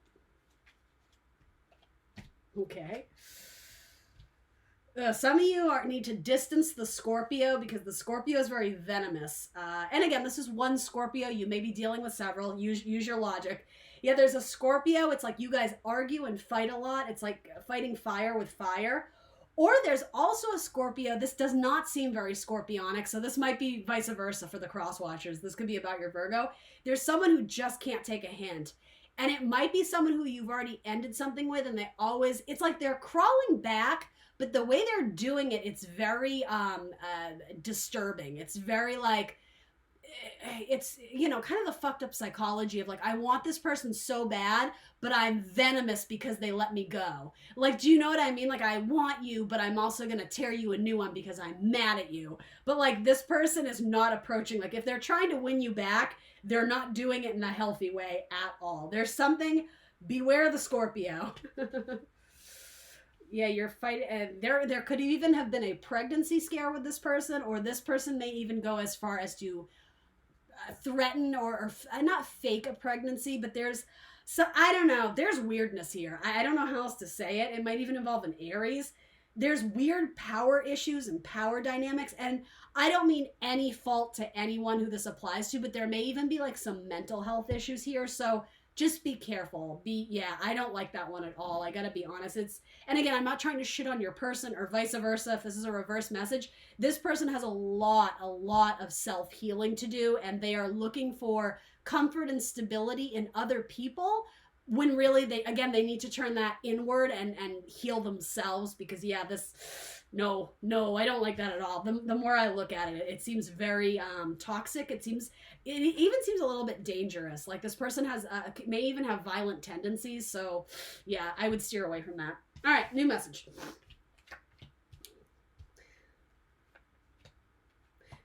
Okay. Some of you need to distance the Scorpio, because the Scorpio is very venomous. And again, this is one Scorpio. You may be dealing with several. Use your logic. Yeah, there's a Scorpio. It's like you guys argue and fight a lot. It's like fighting fire with fire. Or there's also a Scorpio. This does not seem very scorpionic, so this might be vice versa for the cross watchers. This could be about your Virgo. There's someone who just can't take a hint. And it might be someone who you've already ended something with, and it's like they're crawling back, but the way they're doing it, it's very disturbing. It's very like, it's, you know, kind of the fucked up psychology of like, I want this person so bad, but I'm venomous because they let me go. Like, do you know what I mean? Like, I want you, but I'm also going to tear you a new one because I'm mad at you. But like, this person is not approaching, like, if they're trying to win you back, they're not doing it in a healthy way at all. There's something, beware the Scorpio. Yeah, you're fighting, and there could even have been a pregnancy scare with this person, or this person may even go as far as to threaten or not fake a pregnancy, but I don't know, there's weirdness here. I don't know how else to say it. It might even involve an Aries. there's weird power issues and power dynamics. And I don't mean any fault to anyone who this applies to, but there may even be like some mental health issues here. So just be careful. I don't like that one at all. I gotta be honest. And again, I'm not trying to shit on your person or vice versa. If this is a reverse message, this person has a lot of self-healing to do, and they are looking for comfort and stability in other people, when really they need to turn that inward and heal themselves. Because no, I don't like that at all. The more I look at it, it seems very toxic. It even seems a little bit dangerous. Like this person may even have violent tendencies. So yeah, I would steer away from that. All right, new message.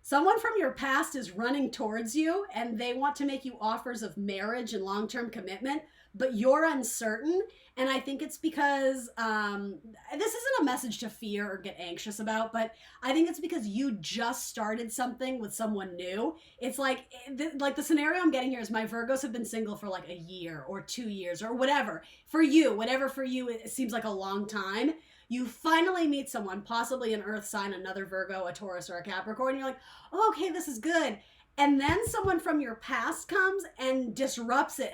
Someone from your past is running towards you, and they want to make you offers of marriage and long-term commitment, but you're uncertain. And I think it's because, this isn't a message to fear or get anxious about, but I think it's because you just started something with someone new. It's like the scenario I'm getting here is my Virgos have been single for like a year or 2 years or whatever. Whatever for you, it seems like a long time. You finally meet someone, possibly an earth sign, another Virgo, a Taurus, or a Capricorn. And you're like, oh, okay, this is good. And then someone from your past comes and disrupts it.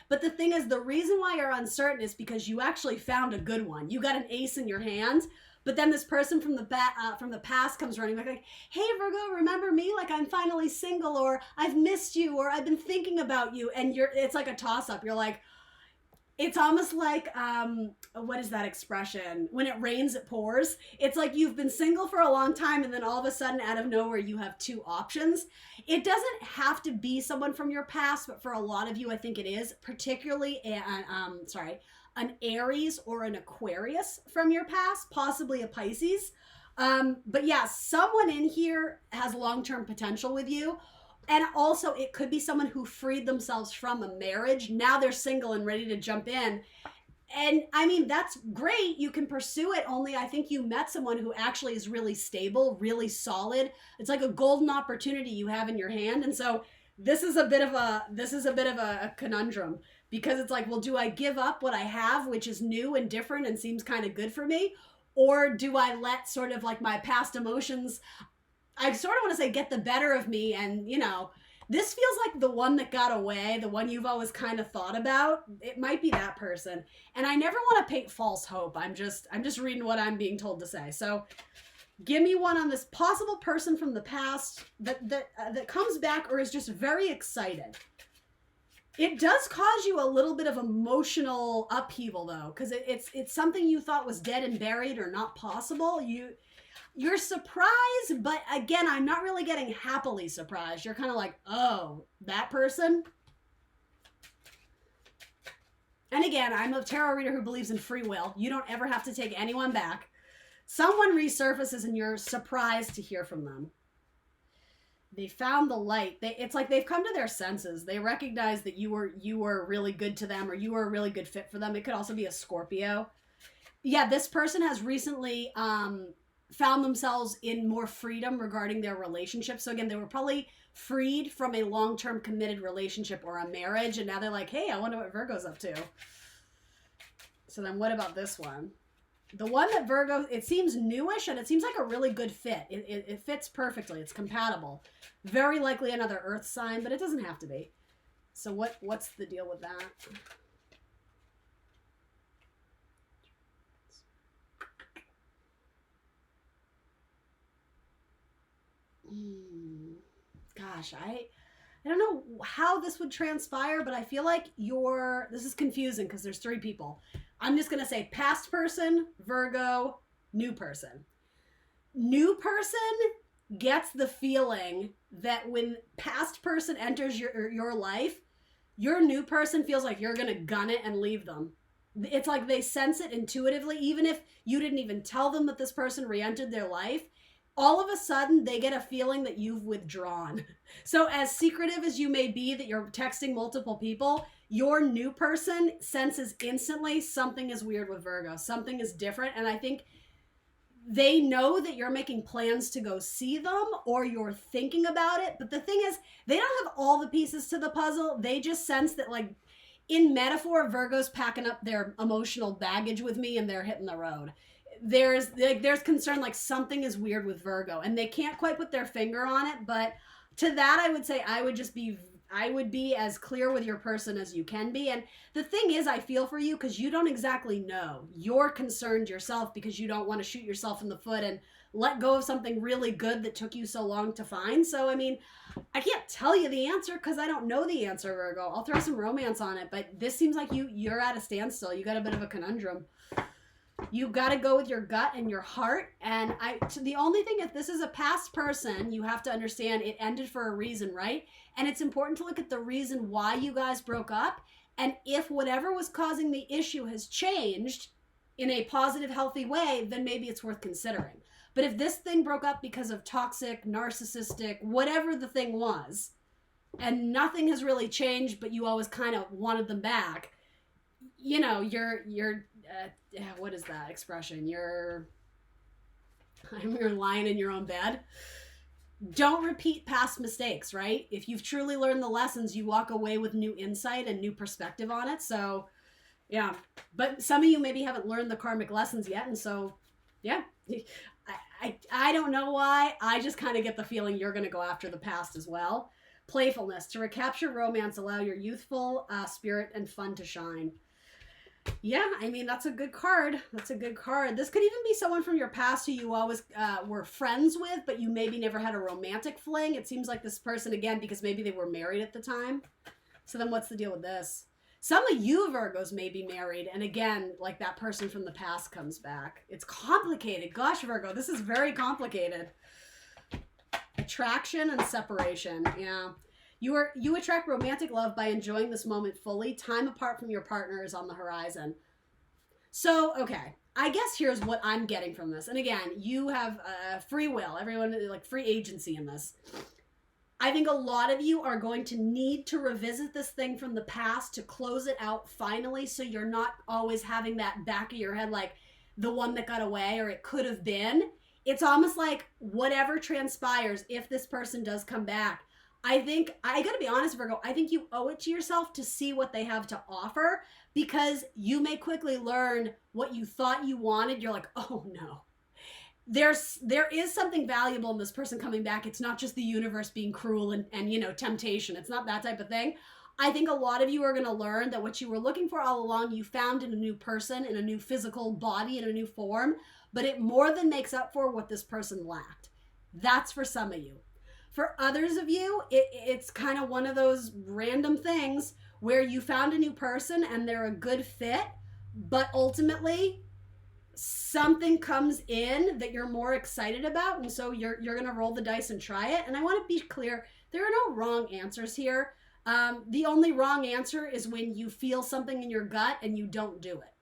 But the thing is, the reason why you're uncertain is because you actually found a good one. You got an ace in your hand. But then this person from the past comes running back like, hey, Virgo, remember me? Like, I'm finally single, or I've missed you, or I've been thinking about you. And it's like a toss-up. You're like, it's almost like, what is that expression? When it rains, it pours. It's like you've been single for a long time, and then all of a sudden, out of nowhere, you have two options. It doesn't have to be someone from your past, but for a lot of you, I think it is, particularly an Aries or an Aquarius from your past, possibly a Pisces. But yeah, someone in here has long-term potential with you. And also, it could be someone who freed themselves from a marriage. Now they're single and ready to jump in. And I mean, that's great. You can pursue it. Only I think you met someone who actually is really stable, really solid. It's like a golden opportunity you have in your hand. And so this is a bit of a conundrum, because it's like, well, do I give up what I have, which is new and different and seems kind of good for me? Or do I let sort of like my past emotions, I sort of want to say, get the better of me? And, this feels like the one that got away, the one you've always kind of thought about. It might be that person. And I never want to paint false hope. I'm just reading what I'm being told to say. So give me one on this possible person from the past that comes back or is just very excited. It does cause you a little bit of emotional upheaval, though, because it's something you thought was dead and buried or not possible. You're surprised, but again, I'm not really getting happily surprised. You're kind of like, oh, that person? And again, I'm a tarot reader who believes in free will. You don't ever have to take anyone back. Someone resurfaces and you're surprised to hear from them. They found the light. It's like they've come to their senses. They recognize that you were really good to them, or you were a really good fit for them. It could also be a Scorpio. Yeah, this person has recently found themselves in more freedom regarding their relationship. So again, they were probably freed from a long-term committed relationship or a marriage, and now they're like, hey, I wonder what Virgo's up to. So then what about this one? The one that Virgo, it seems newish, and it seems like a really good fit. It fits perfectly. It's compatible. Very likely another earth sign, but it doesn't have to be. So what's the deal with that? Gosh, I don't know how this would transpire, but I feel like this is confusing because there's 3 people. I'm just going to say past person, Virgo, new person. New person gets the feeling that when past person enters your life, your new person feels like you're going to gun it and leave them. It's like they sense it intuitively, even if you didn't even tell them that this person re-entered their life. All of a sudden, they get a feeling that you've withdrawn. So as secretive as you may be that you're texting multiple people, your new person senses instantly something is weird with Virgo. Something is different. And I think they know that you're making plans to go see them, or you're thinking about it. But the thing is, they don't have all the pieces to the puzzle. They just sense that, like, in metaphor, Virgo's packing up their emotional baggage with me and they're hitting the road. there's concern, like something is weird with Virgo, and they can't quite put their finger on it. But to that, I would say I would be as clear with your person as you can be. And the thing is, I feel for you because you don't exactly know. You're concerned yourself because you don't want to shoot yourself in the foot and let go of something really good that took you so long to find. So, I mean, I can't tell you the answer because I don't know the answer, Virgo. I'll throw some romance on it, but this seems like you're at a standstill. You got a bit of a conundrum. You got to go with your gut and your heart. And the only thing, if this is a past person, you have to understand it ended for a reason, right? And it's important to look at the reason why you guys broke up. And if whatever was causing the issue has changed in a positive, healthy way, then maybe it's worth considering. But if this thing broke up because of toxic, narcissistic, whatever the thing was, and nothing has really changed, but you always kind of wanted them back, you know, you're what is that expression? You're lying in your own bed. Don't repeat past mistakes, right? If you've truly learned the lessons, you walk away with new insight and new perspective on it. So, yeah. But some of you maybe haven't learned the karmic lessons yet. And so, yeah. I don't know why. I just kind of get the feeling you're going to go after the past as well. Playfulness. To recapture romance, allow your youthful spirit and fun to shine. Yeah, I mean, that's a good card. That's a good card. This could even be someone from your past who you always were friends with, but you maybe never had a romantic fling. It seems like this person, again, because maybe they were married at the time. So then what's the deal with this? Some of you Virgos may be married, and again, like that person from the past comes back. It's complicated. Gosh, Virgo, this is very complicated. Attraction and separation, yeah. You attract romantic love by enjoying this moment fully. Time apart from your partner is on the horizon. So, okay, I guess here's what I'm getting from this. And again, you have free will. Everyone, like free agency in this. I think a lot of you are going to need to revisit this thing from the past to close it out finally, so you're not always having that back of your head like the one that got away or it could have been. It's almost like whatever transpires, if this person does come back, I think, I gotta be honest, Virgo, I think you owe it to yourself to see what they have to offer, because you may quickly learn what you thought you wanted. You're like, oh no. There is something valuable in this person coming back. It's not just the universe being cruel and you know, temptation. It's not that type of thing. I think a lot of you are going to learn that what you were looking for all along, you found in a new person, in a new physical body, in a new form, but it more than makes up for what this person lacked. That's for some of you. For others of you, it's kind of one of those random things where you found a new person and they're a good fit, but ultimately something comes in that you're more excited about, and so you're going to roll the dice and try it. And I want to be clear, there are no wrong answers here. The only wrong answer is when you feel something in your gut and you don't do it.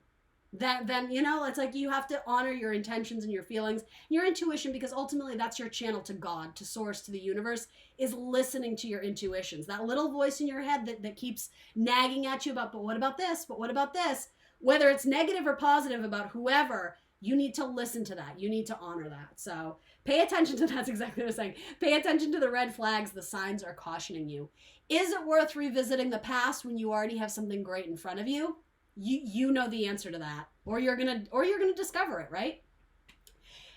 Then, you know, it's like you have to honor your intentions and your feelings, your intuition, because ultimately that's your channel to God, to source, to the universe, is listening to your intuitions. That little voice in your head that keeps nagging at you about, but what about this? But what about this? Whether it's negative or positive about whoever, you need to listen to that. You need to honor that. So pay attention to, that's exactly what I was saying. Pay attention to the red flags. The signs are cautioning you. Is it worth revisiting the past when you already have something great in front of you? You know the answer to that, or you're gonna discover it, right?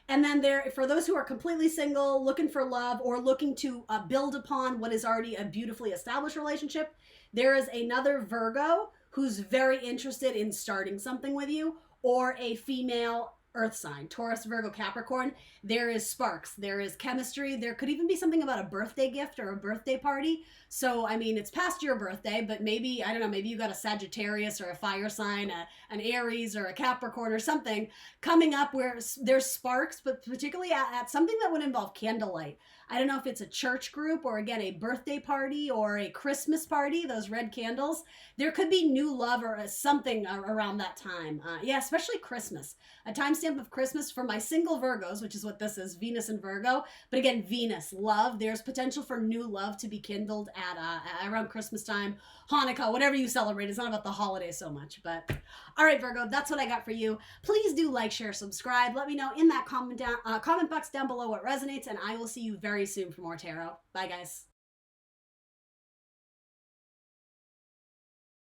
And then for those who are completely single, looking for love, or looking to build upon what is already a beautifully established relationship, there is another Virgo who's very interested in starting something with you, or a female earth sign, Taurus, Virgo, Capricorn. There is sparks, there is chemistry, there could even be something about a birthday gift or a birthday party. So, I mean, it's past your birthday, but maybe, I don't know, maybe you got a Sagittarius or a fire sign, an Aries or a Capricorn or something coming up where there's sparks, but particularly at something that would involve candlelight. I don't know if it's a church group or, again, a birthday party or a Christmas party, those red candles. There could be new love or something around that time. Yeah, especially Christmas. A timestamp of Christmas for my single Virgos, which is what this is, Venus and Virgo. But again, Venus, love. There's potential for new love to be kindled at around Christmas time, Hanukkah, whatever you celebrate. It's not about the holidays so much. But all right, Virgo, that's what I got for you. Please do like, share, subscribe. Let me know in that comment box down below what resonates, and I will see you very soon for more tarot. Bye, guys.